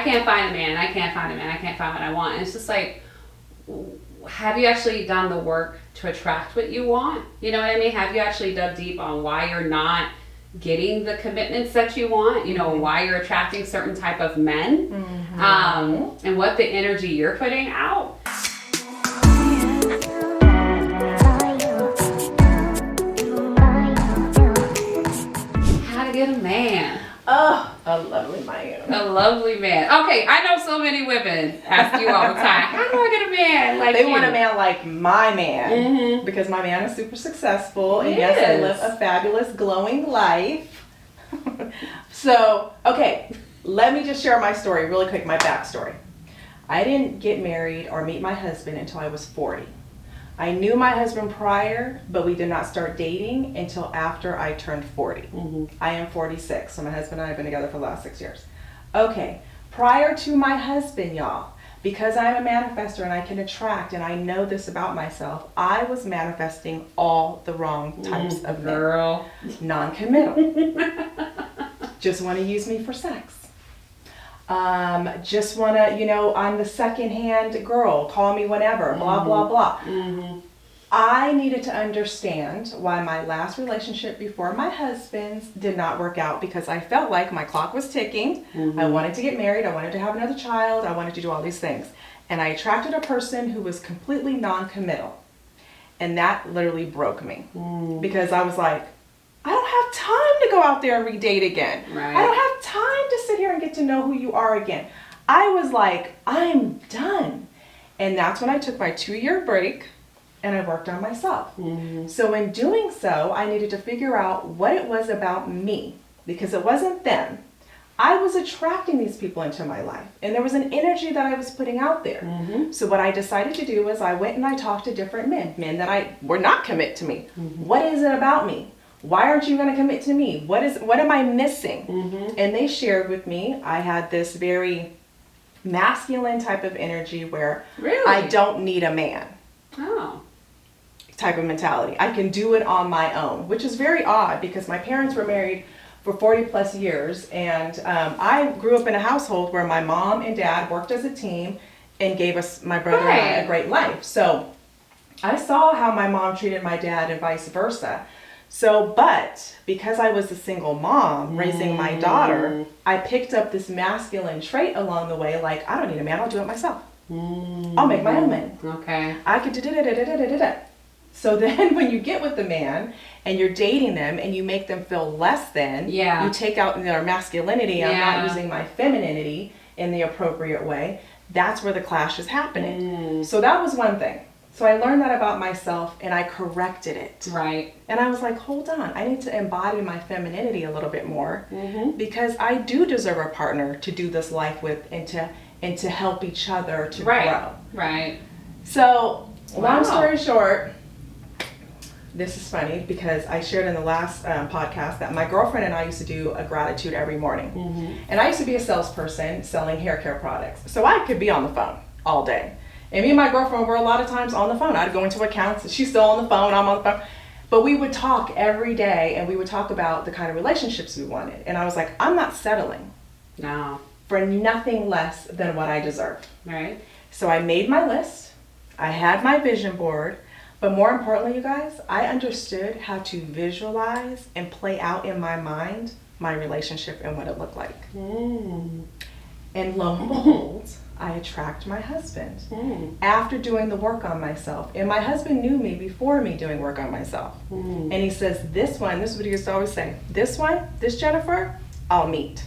can't find a man, I can't find a man, I can't find what I want. And it's just like, have you actually done the work to attract what you want? You know what I mean? Have you actually dug deep on why you're not getting the commitments that you want? You know, why you're attracting certain type of men, and what the energy you're putting out. How to get a man. Oh, a lovely man. A lovely man. Okay, I know so many women ask you all the time, how do I get a man like They you? want a man like my man, because my man is super successful, and yes, I live a fabulous, glowing life. So, okay, let me just share my story really quick, my backstory. I didn't get married or meet my husband until I was 40. I knew my husband prior, but we did not start dating until after I turned 40. I am 46, so my husband and I have been together for the last 6 years. Okay, prior to my husband, y'all, because I'm a manifestor and I can attract, and I know this about myself, I was manifesting all the wrong types of men. Non-committal. Just want to use me for sex. Just want to, you know, I'm the second-hand girl, call me whenever, blah, blah, blah. I needed to understand why my last relationship before my husband's did not work out, because I felt like my clock was ticking. I wanted to get married. I wanted to have another child. I wanted to do all these things. And I attracted a person who was completely non-committal. And that literally broke me, because I was like, I don't have time to go out there and redate again. I don't have time to sit here and get to know who you are again. I was like, I'm done. And that's when I took my 2-year break and I worked on myself. So in doing so, I needed to figure out what it was about me, because it wasn't them. I was attracting these people into my life, and there was an energy that I was putting out there. So what I decided to do was I went and I talked to different men that were not commit to me. What is it about me? Why aren't you going to commit to me? What am I missing? And they shared with me, I had this very masculine type of energy where I don't need a man. Type of mentality. I can do it on my own, which is very odd, because my parents were married for 40 plus years, and I grew up in a household where my mom and dad worked as a team and gave us, my brother and I, a great life. So I saw how my mom treated my dad and vice versa. So, but because I was a single mom raising my daughter, I picked up this masculine trait along the way, like, I don't need a man, I'll do it myself. I'll make my own man. I could da-da-da-da-da-da-da-da. So then when you get with the man and you're dating them and you make them feel less than, you take out their masculinity, I'm not using my femininity in the appropriate way, that's where the clash is happening. So that was one thing. So I learned that about myself and I corrected it. And I was like, hold on, I need to embody my femininity a little bit more, because I do deserve a partner to do this life with, and to help each other to grow. So long story short, this is funny because I shared in the last podcast that my girlfriend and I used to do a gratitude every morning. And I used to be a salesperson selling hair care products. So I could be on the phone all day. And me and my girlfriend were a lot of times on the phone. I'd go into accounts, she's still on the phone, I'm on the phone. But we would talk every day, and we would talk about the kind of relationships we wanted. And I was like, I'm not settling for nothing less than what I deserve. So I made my list, I had my vision board, but more importantly, you guys, I understood how to visualize and play out in my mind my relationship and what it looked like. And lo and behold, I attract my husband after doing the work on myself. And my husband knew me before me doing work on myself. And he says, this one, this is what he used to always say, this one, this Jennifer, I'll meet.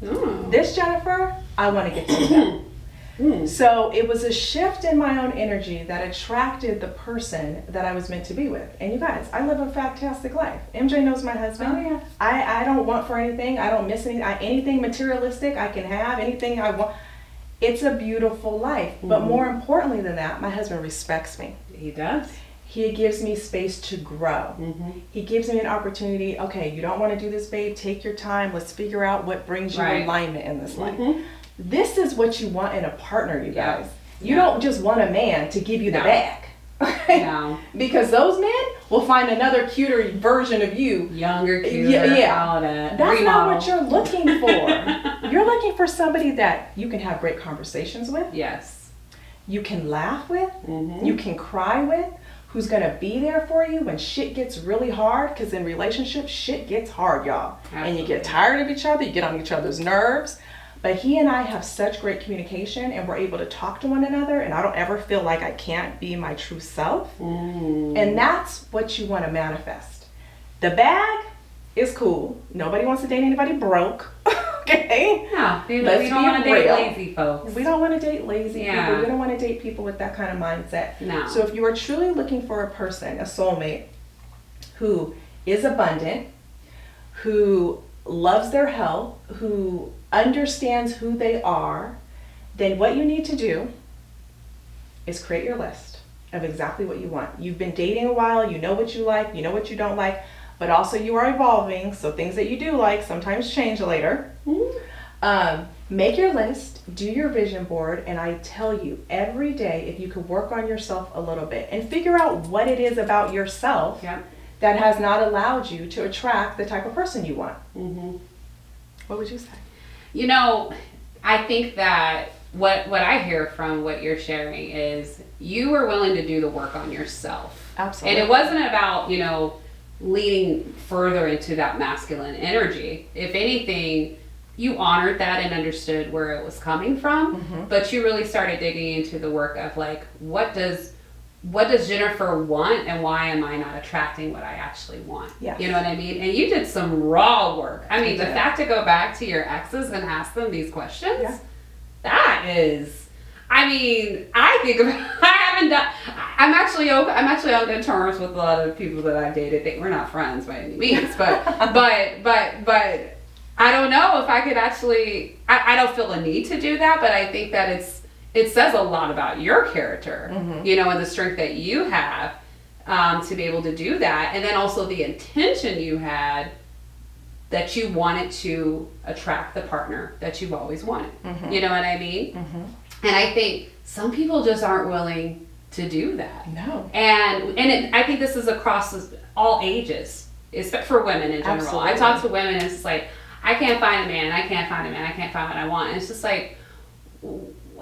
This Jennifer, I want to get to know. So it was a shift in my own energy that attracted the person that I was meant to be with. And you guys, I live a fantastic life. MJ knows my husband. I don't want for anything. I don't miss anything. Anything materialistic I can have, anything I want. It's a beautiful life. But more importantly than that, my husband respects me. He does. He gives me space to grow. He gives me an opportunity. Okay, you don't want to do this, babe. Take your time. Let's figure out what brings you alignment in this life. This is what you want in a partner, you guys. You don't just want a man to give you the bag. No. Because those men will find another cuter version of you. Younger, cuter, all that. That's not what you're looking for. You're looking for somebody that you can have great conversations with. Yes. You can laugh with. You can cry with. Who's going to be there for you when shit gets really hard. Because in relationships, shit gets hard, y'all. Absolutely. And you get tired of each other. You get on each other's nerves. But he and I have such great communication, and we're able to talk to one another, and I don't ever feel like I can't be my true self. And that's what you want to manifest. The bag is cool. Nobody wants to date anybody broke. Okay? No, we don't want to date lazy folks. We don't want to date lazy people. We don't want to date people with that kind of mindset. No. So if you are truly looking for a person, a soulmate, who is abundant, who loves their health, who understands who they are, then what you need to do is create your list of exactly what you want. You've been dating a while, you know what you like, you know what you don't like, but also you are evolving, so things that you do like sometimes change later. Make your list, do your vision board, and I tell you, every day, if you could work on yourself a little bit and figure out what it is about yourself that has not allowed you to attract the type of person you want. What would you say? You know, I think that what I hear from what you're sharing is you were willing to do the work on yourself. Absolutely. And it wasn't about, you know, leaning further into that masculine energy. If anything, you honored that and understood where it was coming from, but you really started digging into the work of like, what does Jennifer want, and why am I not attracting what I actually want? Yes. You know what I mean? And you did some raw work. I mean, the fact to go back to your exes and ask them these questions, that is, I mean, I think about, I'm actually on good terms with a lot of people that I've dated. We're not friends by any means, but I don't know if I could actually, I don't feel a need to do that, but I think that it says a lot about your character, you know, and the strength that you have to be able to do that. And then also the intention you had that you wanted to attract the partner that you've always wanted. You know what I mean? And I think some people just aren't willing to do that. No. And I think this is across all ages, except for women in general. Absolutely. I talk to women and it's like, I can't find a man, I can't find what I want. And it's just like,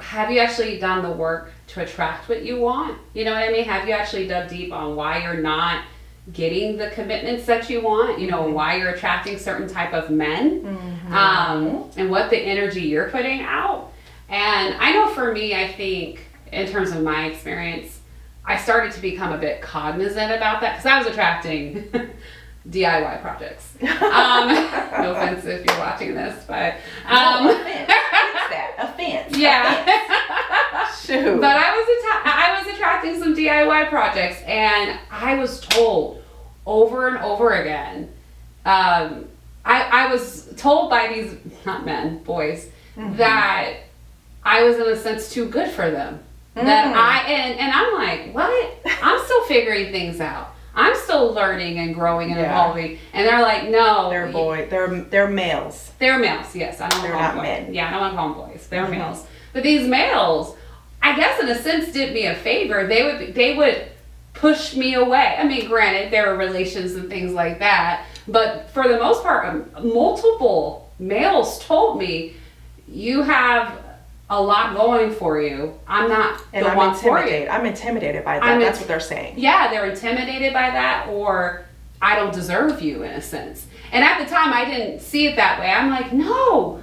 have you actually done the work to attract what you want? You know what I mean? Have you actually dug deep on why you're not getting the commitments that you want? You know, why you're attracting certain type of men, and what the energy you're putting out. And I know for me, I think in terms of my experience, I started to become a bit cognizant about that because I was attracting DIY projects. No offense if you're watching this, but no offense. Fix that. Offense. Yeah. Offense. Shoot. But I was attracting some DIY projects, and I was told over and over again. I was told by these not men, boys, that I was in a sense too good for them. That and I'm like, what? I'm still figuring things out. I'm still learning and growing and evolving. And they're like, no. They're males. They're males, yes. I don't want to call them men. Yeah, I don't want to call them boys. They're males. But these males, I guess in a sense, did me a favor. They would push me away. I mean, granted, there were relations and things like that. But for the most part, multiple males told me, you have a lot going for you. I'm not the one for you. I'm intimidated by that. That's what they're saying. Yeah, they're intimidated by that, or I don't deserve you in a sense. And at the time, I didn't see it that way. I'm like, no,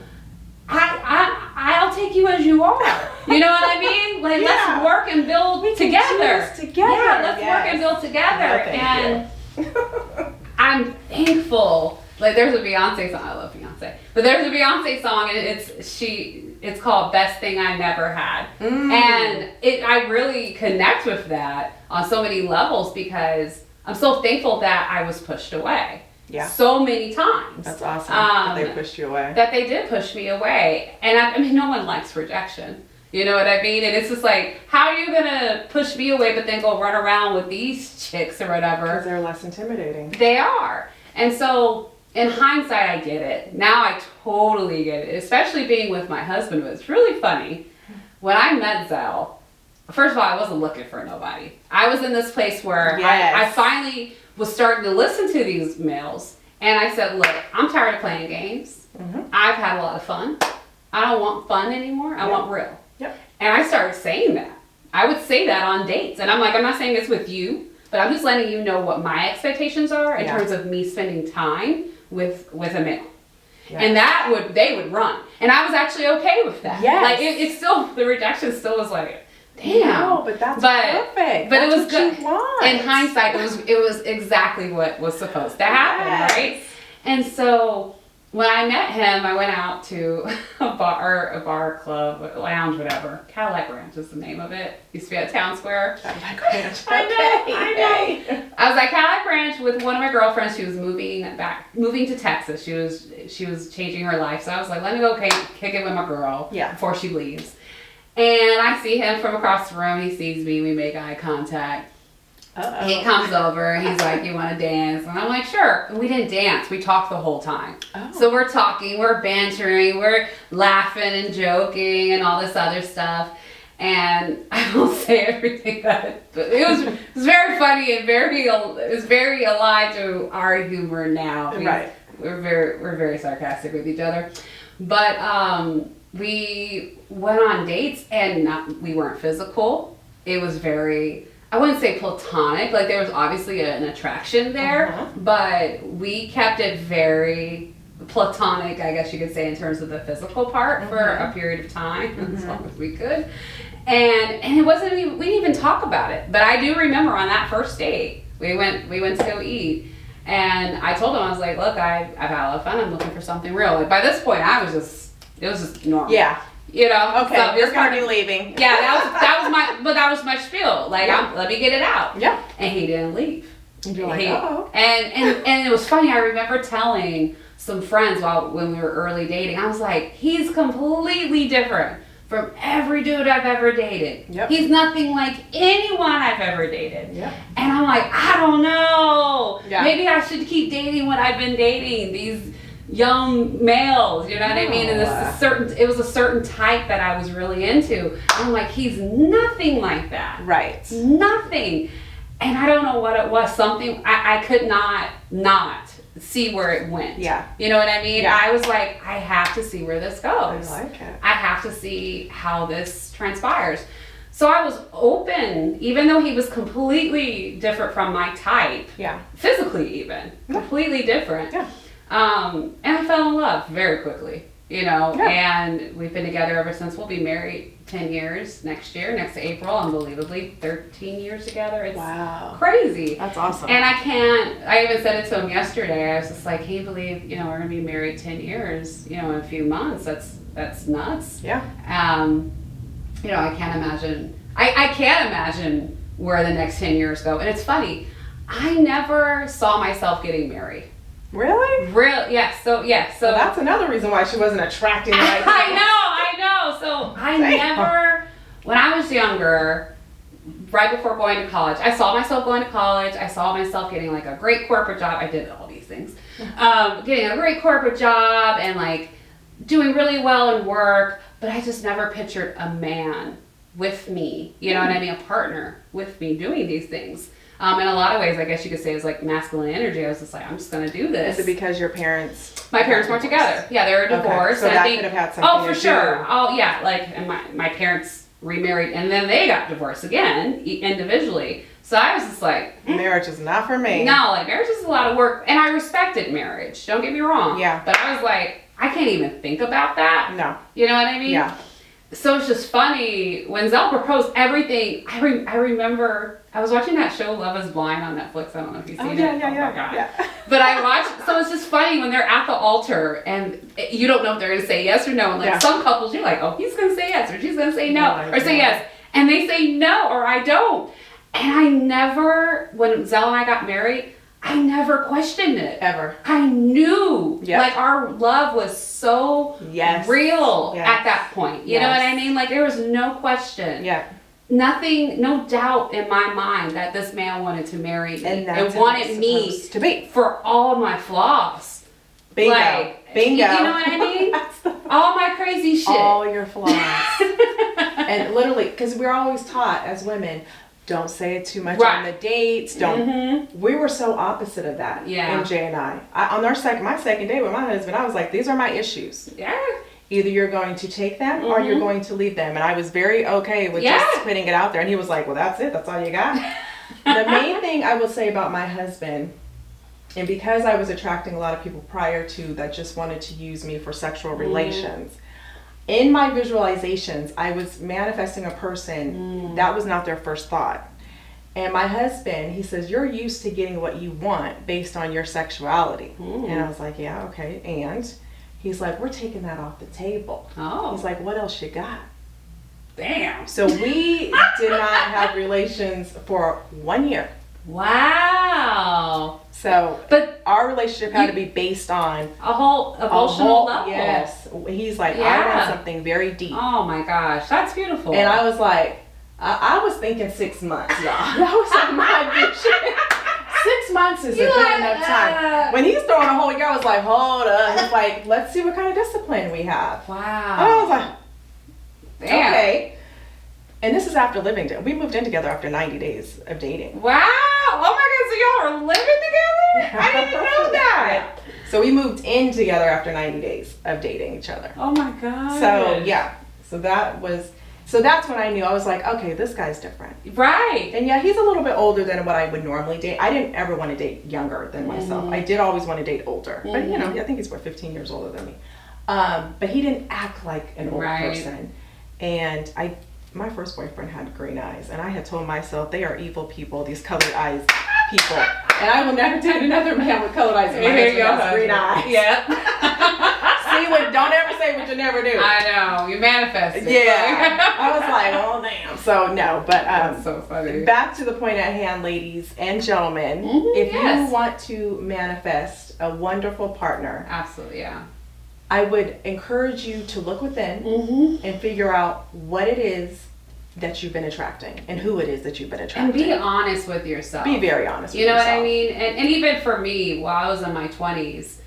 I'll take you as you are. You know what I mean? Like, let's work and build together. Yeah, let's work and build together. No, I'm thankful. Like, there's a Beyonce song. I love Beyonce, but there's a Beyonce song, and it's called "Best Thing I Never Had," and I really connect with that on so many levels because I'm so thankful that I was pushed away. Yeah. So many times. That's awesome. That they pushed you away. That they did push me away, and I mean, no one likes rejection. You know what I mean? And it's just like, how are you gonna push me away, but then go run around with these chicks or whatever? Because they're less intimidating. They are, and so. In hindsight, I get it. Now I totally get it, especially being with my husband. It was really funny. When I met Zell, first of all, I wasn't looking for nobody. I was in this place where Yes. I finally was starting to listen to these males. And I said, look, I'm tired of playing games. I've had a lot of fun. I don't want fun anymore. I want real. Yep. And I started saying that. I would say that on dates. And I'm like, I'm not saying it's with you, but I'm just letting you know what my expectations are in terms of me spending time with a male. Yes. And they would run. And I was actually okay with that. Yes. Like it's still, the rejection still was like, damn. No, but that's perfect. But that's it was good. You want. In hindsight, it was exactly what was supposed to happen, right? And so when I met him, I went out to a bar, club, lounge, whatever. Cadillac Ranch is the name of it. Used to be at Town Square. Cadillac Ranch. I know. I was at Cadillac Ranch with one of my girlfriends. She was moving to Texas. She was changing her life. So I was like, let me go kick it with my girl before she leaves. And I see him from across the room. He sees me. We make eye contact. Uh-oh. He comes over. He's like, you want to dance? And I'm like, sure. And we didn't dance. We talked the whole time. Oh. So we're talking. We're bantering. We're laughing and joking and all this other stuff. And I won't say everything it was very funny and it was very aligned to our humor now. Right. We're very sarcastic with each other. But we went on dates and we weren't physical. It was very, I wouldn't say platonic, like there was obviously an attraction there, but we kept it very platonic, I guess you could say, in terms of the physical part for a period of time, as long as we could. And it wasn't even, we didn't even talk about it. But I do remember on that first date, we went to go eat. And I told him, I was like, look, I've had a lot of fun. I'm looking for something real. Like by this point, it was just normal. Yeah. You know? Okay, so you're going to be leaving. Yeah, that was my spiel. Like, let me get it out. Yeah. And he didn't leave. And you're like, oh. And it was funny. I remember telling some friends when we were early dating, I was like, he's completely different from every dude I've ever dated. Yep. He's nothing like anyone I've ever dated. Yep. And I'm like, I don't know. Yeah. Maybe I should keep dating what I've been dating. These young males, you know what I mean? And it was a certain type that I was really into. And I'm like, he's nothing like that. Right. Nothing. And I don't know what it was. Something I could not see where it went. Yeah. You know what I mean? Yeah. I was like, I have to see where this goes. I like it. I have to see how this transpires. So I was open, even though he was completely different from my type. Yeah. Physically even. Yeah. Completely different. Yeah. And I fell in love very quickly, you know, yeah. And we've been together ever since. We'll be married 10 years next April, unbelievably, 13 years together. It's crazy. That's awesome. And I even said it to him yesterday. I was just like, can you believe, you know, we're going to be married 10 years, you know, in a few months. That's nuts. Yeah. You know, I can't imagine where the next 10 years go. And it's funny, I never saw myself getting married. Really? Yes. So well, that's another reason why she wasn't attracting the right people. I know. So I never, when I was younger, right before going to college, I saw myself going to college. I saw myself getting like a great corporate job. I did all these things. Getting a great corporate job and like doing really well in work. But I just never pictured a man with me, you know what I mean? A partner with me doing these things. In a lot of ways, I guess you could say it was like masculine energy. I was just like, I'm just going to do this. Is it because your parents? My parents weren't together. Yeah, they were divorced. Okay. So that could have had something to do. Oh, for sure. Oh, yeah. Like, and my parents remarried, and then they got divorced again, individually. So I was just like, marriage is not for me. No, like marriage is a lot of work, and I respected marriage. Don't get me wrong. Yeah. But I was like, I can't even think about that. No. You know what I mean? Yeah. So it's just funny when Zell proposed everything. I remember I was watching that show Love Is Blind on Netflix. I don't know if you've seen it. Yeah. My God. But I watched. So it's just funny when they're at the altar and you don't know if they're going to say yes or no. And like some couples, you're like, oh, he's going to say yes or she's going to say no or say yes, and they say no or I don't. And I never, when Zell and I got married, I never questioned it. Ever. I knew. Like our love was so real at that point. You know what I mean? Like there was no question. Yeah. Nothing, no doubt in my mind that this man wanted to marry me and wanted me to be for all my flaws. Bingo. Like, Bingo. You know what I mean? All my crazy shit. All your flaws. And literally, because we're always taught as women, don't say it too much Right. on the dates. Don't. We were so opposite of that. Yeah. MJ and I on my second date with my husband, I was like, these are my issues. Yeah. Either you're going to take them or you're going to leave them. And I was very okay with just putting it out there. And he was like, well, that's it. That's all you got. The main thing I will say about my husband, and because I was attracting a lot of people prior to that just wanted to use me for sexual relations, in my visualizations, I was manifesting a person that was not their first thought. And my husband, he says, you're used to getting what you want based on your sexuality. And I was like, yeah, okay. And he's like, we're taking that off the table. He's like, what else you got? Damn. So we did not have relations for 1 year. Wow. So, but our relationship had to be based on a whole emotional level. Yes. He's like, I want something very deep. Oh my gosh, that's beautiful. And I was like, I was thinking 6 months, y'all. That was like my vision. 6 months is a good enough time. When he's throwing a whole year, I was like, hold up. He's like, let's see what kind of discipline we have. Wow. And I was like, damn. Okay. And this is after living together. We moved in together after 90 days of dating. Wow. Oh my God, so y'all are living together? I didn't even know that. So we moved in together after 90 days of dating each other. Oh my God. So yeah. So that's when I knew. I was like, okay, this guy's different. Right. And yeah, he's a little bit older than what I would normally date. I didn't ever want to date younger than myself. I did always want to date older. But you know, I think he's 15 years older than me. But he didn't act like an old person. And my first boyfriend had green eyes, and I had told myself they are evil people, these colored eyes people, and I will never date another man with colored eyes. And my husband has green eyes. Yeah. See, don't ever say what you never do. I know, you manifest it. Yeah. I was like, oh damn. So no, but that's so funny. Back to the point at hand, ladies and gentlemen. If you want to manifest a wonderful partner, absolutely, yeah, I would encourage you to look within and figure out what it is that you've been attracting and who it is that you've been attracting. And be honest with yourself. Be very honest with yourself. yourself. You know what I mean? And even for me, while I was in my 20s,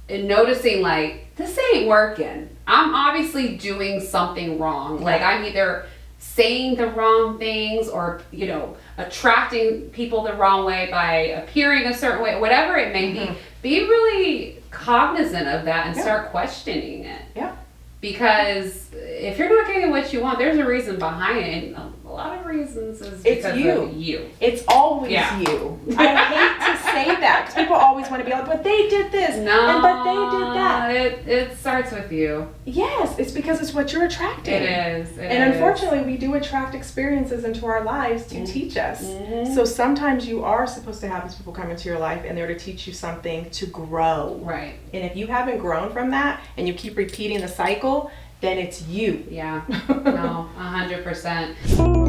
and noticing like, this ain't working. I'm obviously doing something wrong. Like I'm either saying the wrong things or, you know, attracting people the wrong way by appearing a certain way, whatever it may be. Be really cognizant of that and start questioning it. Yeah. Because if you're not getting what you want, there's a reason behind it. And a lot of reasons is because of you. It's always you. I hate to say that because people always want to be like, but they did this. No, but they did that. It starts with you. Yes, it's because it's what you're attracting. It is. And unfortunately, we do attract experiences into our lives to teach us. So sometimes you are supposed to have these people come into your life and they're to teach you something to grow. Right. And if you haven't grown from that and you keep repeating the cycle, then it's you. Yeah. No, 100%.